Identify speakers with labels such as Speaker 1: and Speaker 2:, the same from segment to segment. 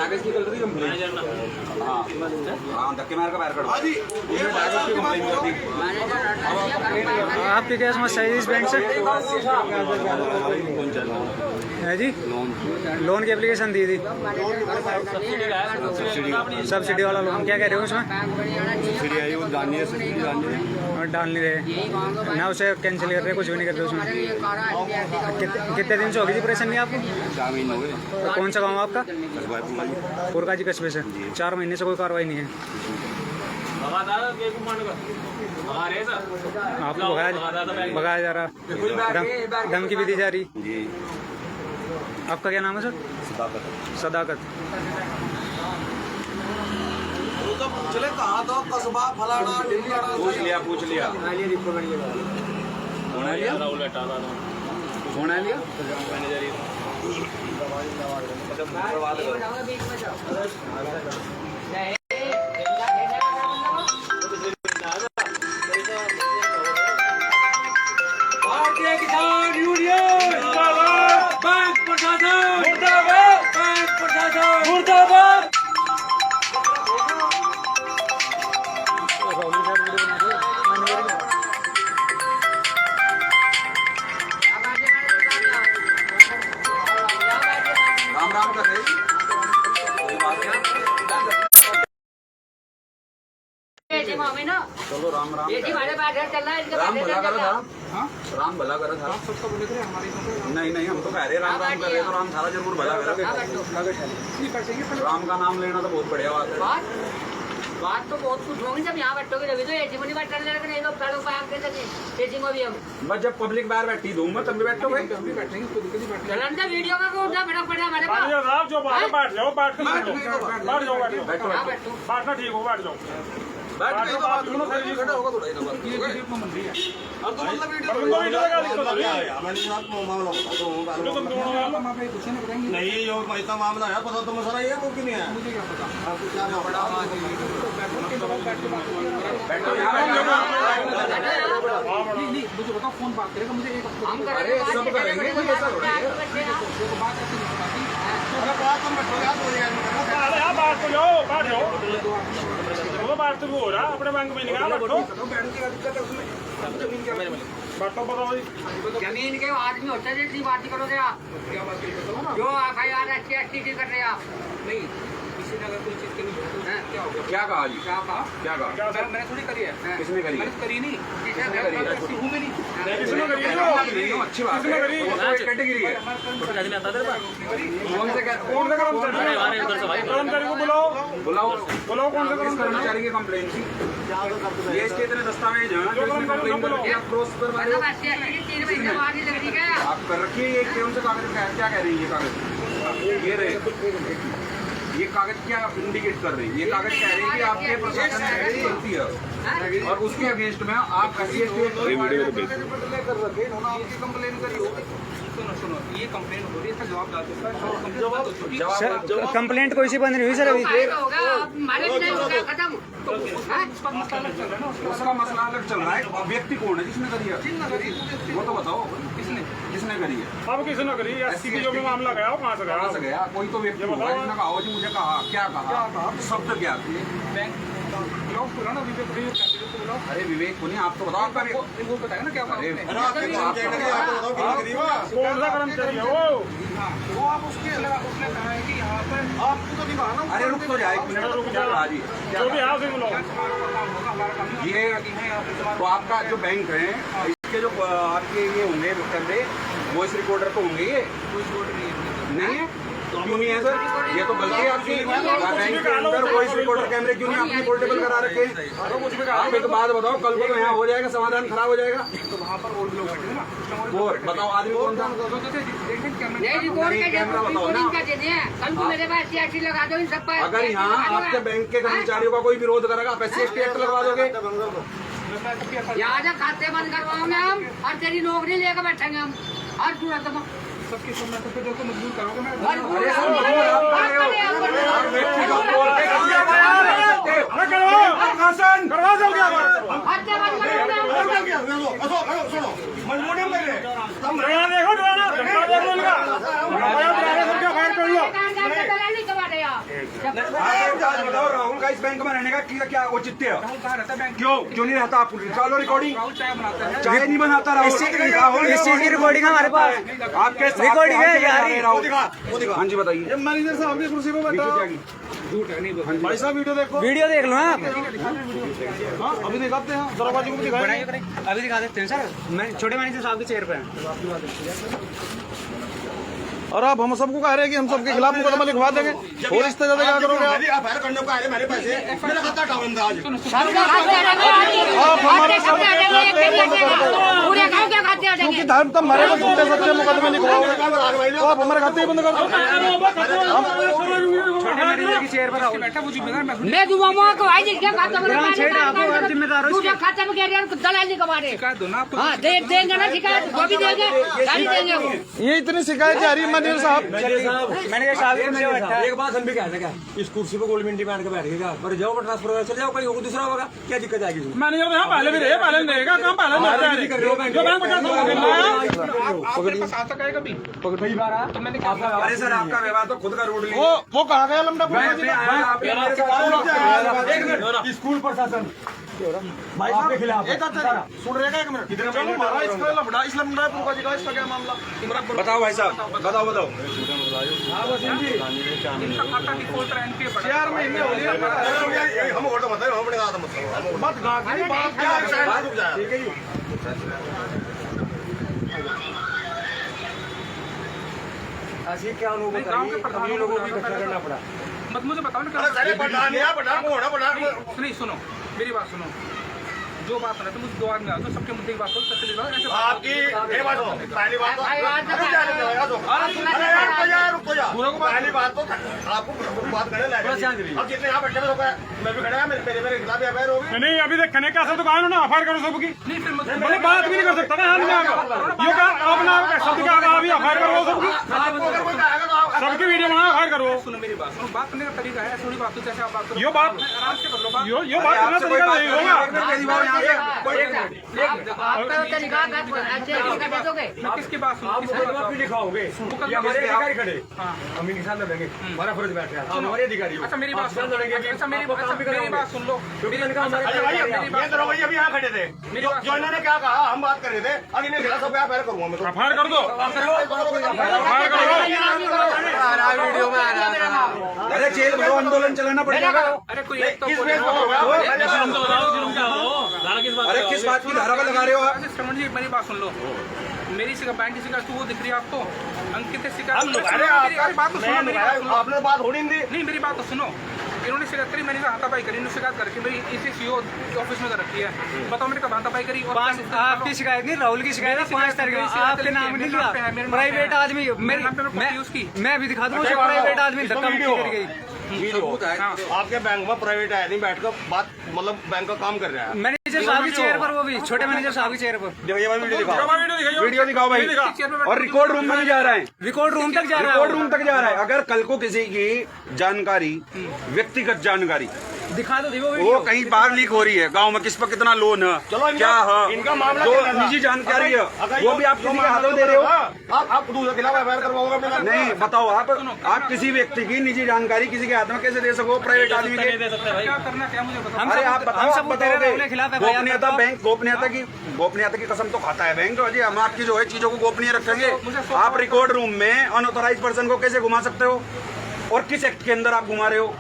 Speaker 1: कागज की गलती कंप्लेन। हाँ धक्के मार का बाहर करो।
Speaker 2: आपकी क्या समस्या है इस बैंक से है जी? लोन की एप्लीकेशन दी थी, सब्सिडी वाला लोन। क्या कह रहे हो उसमें?
Speaker 3: सब्सिडी आई वो डालनी है, सब्सिडी डालनी है
Speaker 2: और डाल नहीं रहे ना, उसे कैंसिल कर रहे, कुछ भी नहीं कर रहे उसमें। कितने दिन से होगी जी परेशानी आपको?
Speaker 3: 4 महीने हो गए।
Speaker 2: तो कौन सा गाँव आपका? पुरका जी कस्बे से। 4 महीने से कोई कार्रवाई नहीं है। आपको भगाया जा रहा, धमकी भी दी जा रही। आपका क्या नाम है सर? सदाकत।
Speaker 1: चले कहा तो कस्बा फलाना पूछ लिया
Speaker 3: कौन है लिया?
Speaker 1: भारतीय किसान यूनियन बैंक प्रशासन मुर्दाबाद, बैंक प्रशासन मुर्दाबाद। राम राम कर रहे चलो राम राम। राम भला करो था। हाँ राम भला करो था। नहीं नहीं हम तो कह रहे राम राम कर रहे तो राम थारा जरूर भला करोगे। राम का नाम लेना तो बहुत बढ़िया बात है।
Speaker 4: बात तो बहुत कुछ होगी जब यहाँ बैठोगे तभी तो एसी में नहीं बैठने लगे, नहीं लोग सालों पार के लगे एसी में भी हम
Speaker 1: बस जब पब्लिक बाहर बैठी दूंगा तब भी बैठो भाई।
Speaker 4: चलन से वीडियो का उठा बड़ा पड़ा हमारे पास
Speaker 5: जो बाहर बैठ जाओ, बैठ जाओ, बैठ जाओ, बैठना ठीक हो, बैठ जाओ।
Speaker 1: बैठ के तो बात सुनो, खड़ा होगा थोड़ा ही ना बात। ये मंत्री है और तो मतलब वीडियो
Speaker 3: नहीं यो पैसा मामला है, पता तुम्हें सारा ये मुमकिन है।
Speaker 1: मुझे क्या पता आपको क्या बड़ा मुझे बताओ कौन बात करेगा? मुझे एक अरे सब करेंगे ऐसा थोड़ी है। बात ऐसी नहीं होती।
Speaker 5: बात तो जाओ, बैठ जाओ, वो बात तो हो रहा अपने बैंक में निकाल बैठो। बैठो बताओ भाई,
Speaker 4: जमीन के आदमी होते हैं जितनी बात करोगे आप जो FIR ST कर रहे आप नहीं किसी ने अगर कोई चीज करी क्या हो गया?
Speaker 1: क्या कहा जी?
Speaker 4: क्या कहा?
Speaker 1: क्या कहा?
Speaker 4: मैंने थोड़ी करी है।
Speaker 1: किसने करी?
Speaker 4: मैंने करी नहीं,
Speaker 1: किसने करी?
Speaker 4: हूँ भी नहीं।
Speaker 5: किसने करी?
Speaker 1: अच्छी बात है। कैटेगरी है। कौन से
Speaker 5: कर्मचारी को बुलाओ,
Speaker 1: बुलाओ
Speaker 5: बुलाओ कौन सा
Speaker 1: कर्मचारी की कंप्लेंट थी। ये इसके इतने दस्तावेज हैं जो इसने कंप्लेन कर दिया क्रॉस पर वाले।
Speaker 4: मतलब ST 3 महीने बाद ही लग रही है
Speaker 1: आप कर रखिए ये कौन से कागज क्या कह रही है? ये कागज ये रहे, ये कागज क्या इंडिकेट कर रही है? ये कागज कह रही है कि आपके प्रशासन में गलती है और उसके अगेंस्ट में आप SC ST कर रखे इन्होंने आपकी कंप्लेन करी हो। सुनो ये कंप्लेन हो रही है, इसका जवाब
Speaker 2: सर कंप्लेंट कोई सी बंद नहीं हुई सर अभी।
Speaker 1: उसका मसला अलग चल रहा है। व्यक्ति कौन है जिसने करी है? वो तो बताओ किसने करी है?
Speaker 5: अब किसने करी? SC जो भी मामला गया वो कहाँ से गया?
Speaker 1: कोई तो व्यक्ति होगा जिसने कहा जी मुझे कहा क्या कहा शब्द क्या थे? अरे विवेक को नहीं, आप तो बताओ आपका वो बताएगा ना क्या? अरे
Speaker 5: कौन सा कर्मचारी है वो?
Speaker 1: आप उसने कहा है कि यहाँ पर आपको तो निभाना। अरे रुक तो जाए, रुक जाओ जी।
Speaker 5: जो भी यहाँ से बुलाओ।
Speaker 1: ये तो आपका जो बैंक है इसके जो आपके ये होंगे कैमरे वॉइस रिकॉर्डर तो होंगे, ये नहीं है? क्यों नहीं है सर? ये तो गलती है आपकी। बैंक के अंदर वॉइस रिकॉर्डर कैमरे क्यों नहीं आपने पोर्टेबल करा रखे? आप एक बात बताओ, कल को तो यहाँ हो जाएगा, समाधान खराब हो जाएगा। तो वहाँ पर और लोग बैठे ना, और बताओ आदमी कौन था? कैमरा बताओ ना। अगर यहाँ आपके बैंक के कर्मचारियों का कोई विरोध करेगा आप SC ST एक्ट लगवा दोगे?
Speaker 4: यहाँ जा खाते बंद करवाओगे हम और तेरी नौकरी लेकर बैठेंगे हम हर सूरत में।
Speaker 1: सबकी सुनना तो फिर मजबूर करोगे। मैं
Speaker 5: करवा दोगे
Speaker 1: बताओ राहुल का इस बैंक में रहने का क्या औचित्य है? क्यों नहीं रहता? आप चलो रिकॉर्डिंग। चाय नहीं बनाता राहुल।
Speaker 2: इस चीज की रिकॉर्डिंग हमारे पास
Speaker 1: आपके
Speaker 2: रिकॉर्डिंग है यार।
Speaker 1: राहुल। हाँ जी बताइए।
Speaker 3: मैनेजर साहब की कुर्सी पे बैठा भाई साहब वीडियो देखो।
Speaker 2: वीडियो देख लो आप।
Speaker 3: हाँ अभी दिखाते हैं दरोबाजी को भी दिखाएंगे।
Speaker 2: अभी दिखा सकते हैं सर। मैं छोटे मैनेजर साहब के चेयर पे हैं।
Speaker 3: और आप हम सबको कह रहे हैं कि हम सबके खिलाफ मुकदमा लिखवा देंगे और इस तरह क्या करोगे आप? करने को आए मेरे पैसे मेरा खाता हटाओ आज। क्योंकि धर्म तब हमारे को झूठे सच्चे मुकदमे लिखवाओगे तो आप हमारे खाते ही बंद कर दो।
Speaker 2: छोटे मैनेजर की चेयर पर आओ।
Speaker 4: मैं दुआओं को आई क्या खाता
Speaker 2: ग्राम क्षेत्र आप जिम्मेदार हो।
Speaker 4: दूसरे खाते में कह रहे हैं दलाल नहीं कमा रहे। हाँ देंगे ना शिकायत वो भी देंगे गाड़ी देंगे वो।
Speaker 3: ये इतनी शिकायत जा रही है मैनेजर साहब।
Speaker 2: मैनेजर साहब
Speaker 6: एक बात हम भी कह रहे हैं इस कुर्सी पे गोल्ड मिंटी बैठ के बैठ गया पर जाओ ट्रांसफर चले जाओ कहीं दूसरा होगा क्या दिक्कत आएगी?
Speaker 5: मैनेजर यहाँ पहले भी रहे, पहले नहीं रहेगा, काम पहले नहीं
Speaker 6: कर रहे हो बैंक
Speaker 5: जो बैंक में
Speaker 1: अरे सर आपका व्यवहार तो खुद का रूट लीजिए।
Speaker 3: वो कहाँ गया लमडा
Speaker 6: स्कूल प्रशासन भाई साहब के खिलाफ
Speaker 3: सुन रहेगा एक मिनट चलो हमारा इसका लमडा इस लमडा पुरका जी का इसका क्या मामला?
Speaker 1: बताओ भाई साहब बताओ।
Speaker 3: 4 महीने हो गए हम ऑर्डर बताए हम बड़े आदम बात गाड़ी बात क्या ठीक है जी।
Speaker 6: ऐसे क्या लोगों को लोगों को इकट्ठा करना पड़ा।
Speaker 5: मत मुझे बताओ ना। नहीं सुनो मेरी बात सुनो। जो बात है तो मुझे 2 आदमी आते सबके मुद्दे की बात हो
Speaker 3: आपकी ये बात हो पहली बात पहली बात तो आपको बात करने लगे अब जितने यहाँ बैठे मैं भी खड़ा मेरे खिलाफ एफआईआर होगी।
Speaker 5: नहीं अभी देख खने कैसे दुकान हो ना अफायर करो सबकी। नहीं फिर मतलब बात भी नहीं कर सकता ना हम ये क्या अपना शब्द क्या अभी अफायर करो सबकी सबकी वीडियो बना अफायर करो। सुनो मेरी बात सुनो बात करने का तरीका है थोड़ी बात जैसे आप बात करो यो बात आराम से कर लो बात यो बात करना तरीका नहीं होगा। किसकी बात सुनो
Speaker 6: लिखाओगे हमारे अधिकारी खड़े हम इनके साथ लड़ेंगे हमारा फर्ज बैठ रहा है हमारे अधिकारी।
Speaker 5: अच्छा मेरी बात सुन अच्छा मेरी बात सुन लो।
Speaker 3: अभी यहाँ खड़े थे जो इन्होंने क्या कहा हम बात कर रहे थे अब इन्हें खिला सब एफआईआर करूंगा मैं।
Speaker 5: अफायर कर दो अफायर करो।
Speaker 1: वीडियो में आ रहा अरे जेल भरो आंदोलन चलाना पड़ेगा।
Speaker 5: अरे कोई एक तो
Speaker 1: अरे किस बात की धारा पर लगा रहे हो आप?
Speaker 5: श्रवण जी मेरी बात सुन लो। मेरी बैंक की शिकायत वो दिख रही है आपको अंकित शिकायत बात तो सुनो मेरी बात सुनो।
Speaker 3: आपने बात होनी
Speaker 5: नहीं मेरी बात तो सुनो। इन्होंने शिकायत करी मैंने हाथापाई करी इन्होंने शिकायत करके मेरी इसी सीओ ऑफिस में कर रखी है। बताओ मेरे को हाथापाई करी और
Speaker 2: आपकी शिकायत नहीं राहुल की शिकायत है 5 तारीख में आपके नाम नहीं लिया। प्राइवेट आदमी मैं अभी दिखा दूंगा प्राइवेट आदमी धक्का मुक्की कर गई।
Speaker 3: आपके बैंक में प्राइवेट आदमी बैठकर बात मतलब बैंक का काम कर रहा है
Speaker 2: मैनेजर साहब की चेयर पर वो भी छोटे मैनेजर साहब की चेयर पर
Speaker 1: वीडियो दिखाओ भाई और रिकॉर्ड रूम में भी जा रहा है।
Speaker 2: रिकॉर्ड रूम तक जा रहा है।
Speaker 1: रिकॉर्ड रूम तक जा रहा है। अगर कल को किसी की जानकारी व्यक्तिगत जानकारी
Speaker 2: दिखा दो
Speaker 1: वो कहीं बाहर लीक हो रही है गांव में किस पर कितना लोन है क्या है
Speaker 3: इनका मामला
Speaker 1: जो निजी जानकारी है वो भी आप किसी के हाथों दे रहे हो।
Speaker 3: आप दूसरे खिलाफ एफआईआर करवाओगे
Speaker 1: नहीं बताओ आप किसी व्यक्ति की निजी जानकारी किसी के हाथ में कैसे दे सको प्राइवेट आदमी के?
Speaker 5: क्या करना क्या मुझे बताओ।
Speaker 1: अरे आप बताओ आप बताओगे गोपनीयता बैंक गोपनीयता की कसम तो खाता है बैंक। जी हम आपकी जो है चीजों को गोपनीय रखेंगे। आप रिकॉर्ड रूम में अनऑथराइज पर्सन को कैसे घुमा सकते हो और किस एक्ट के अंदर आप घुमा रहे हो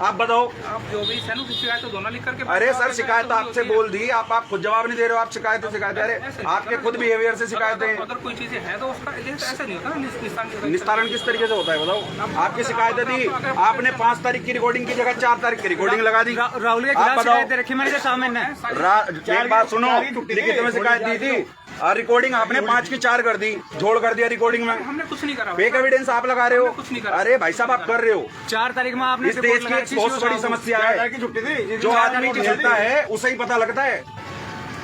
Speaker 1: आप बताओ।
Speaker 5: आप जो भी सैनू की शिकायत तो दोनों लिख करके
Speaker 1: अरे सर शिकायत आपसे बोल दी आप खुद जवाब नहीं दे रहे हो। आप शिकायत अरे आपके खुद बिहेवियर से शिकायत है।
Speaker 5: अगर कोई चीजें है तो उसका ऐसा नहीं होता
Speaker 1: निस्तारण किस तरीके से होता है बताओ। आपकी शिकायत दी आपने 5 तारीख की रिकॉर्डिंग की जगह 4 तारीख की रिकॉर्डिंग लगा दी।
Speaker 2: राहुल के खिलाफ शिकायत रखी मैंने सामने
Speaker 1: एक बात सुनो लिखित में शिकायत दी थी रिकॉर्डिंग आपने 5 की 4 कर दी झोड़ कर दिया रिकॉर्डिंग में।
Speaker 5: हमने कुछ नहीं करा
Speaker 1: फेक एविडेंस आप लगा रहे हो। अरे भाई साहब आप कर रहे हो
Speaker 2: 4 तारीख में आपने
Speaker 1: इस देश की एक बहुत बड़ी समस्या है जो आदमी की चलता है उसे ही पता लगता है।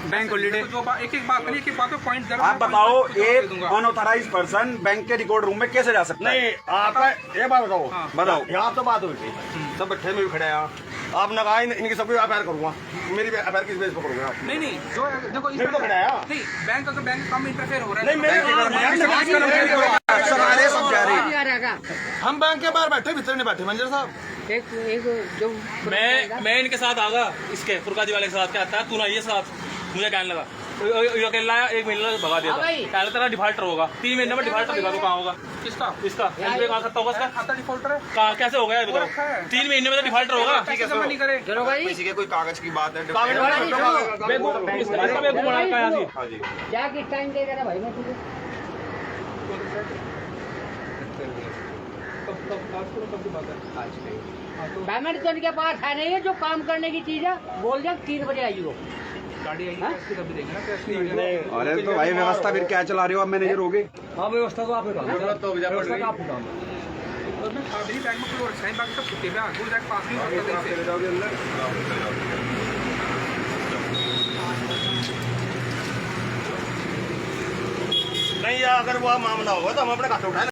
Speaker 2: बैंक हॉलीडे
Speaker 5: जो एक एक बात पे पॉइंट
Speaker 1: आप बताओ एक अनऑथराइज पर्सन बैंक के रिकॉर्ड रूम में कैसे जा सकता है?
Speaker 3: नहीं आपका ये बात बताओ
Speaker 1: बताओ
Speaker 3: यहाँ तो बात हुई थी सब बैठे में भी खड़े हैं आपने कहा इनकी सबकी एफआईआर करूंगा मेरी एफआईआर किस बेस पर करूंगा?
Speaker 5: नहीं जो देखो इस
Speaker 3: तो खड़ा है
Speaker 5: नहीं बैंक अगर बैंक काम में इंटरफेयर हो रहा है
Speaker 3: नहीं मेरे
Speaker 1: सब जा रहे
Speaker 3: हम बैंक के बाहर बैठे भीतर नहीं बैठे मैनेजर साहब
Speaker 4: एक जो
Speaker 7: मैं इनके साथ आगा, इसके फुरकादी वाले के साथ क्या आता है, तू ना ये साथ मुझे कहने लगा ये अकेला आया, 1 महीने भगा दिया था, पहले तेरा डिफॉल्टर होगा, 3 महीने में डिफॉल्टर दिखा दो कहाँ होगा,
Speaker 5: किसका
Speaker 7: इसका एसबीआई कहाँ खाता होगा इसका,
Speaker 5: खाता डिफॉल्टर है
Speaker 7: कहाँ कैसे हो गया ये बताओ, 3 महीने में तो डिफॉल्टर होगा।
Speaker 5: कैसे जमा नहीं करे
Speaker 4: चलो भाई
Speaker 1: किसी के कोई कागज की बात है
Speaker 7: कागज वाला इसका बेवकूफ बना रखा है यहाँ से।
Speaker 1: हाँ जी
Speaker 4: क्या किस टाइम देगा ना भाई मैं तुझे पेमेंट तो इनके पास है नहीं है, जो काम करने की चीज है बोल दिया 3 बजे आई हो
Speaker 5: गाड़ी आई है इसकी तभी देंगे ना कैसे नहीं आएगा।
Speaker 3: अरे तो भाई व्यवस्था फिर क्या चला रहे हो आप मैनेजर हो गए
Speaker 6: हाँ व्यवस्था तो आपने काम
Speaker 1: तो
Speaker 6: व्यवस्था का आपने काम
Speaker 5: और मैं अभी बैंक में कोई और साइन बाकी सब छुट्टी पे आगुल जाके पास नहीं होता
Speaker 1: आप चले जाओगे अंदर
Speaker 6: नहीं अगर वो मामला होगा तो हम अपने खाते उठाए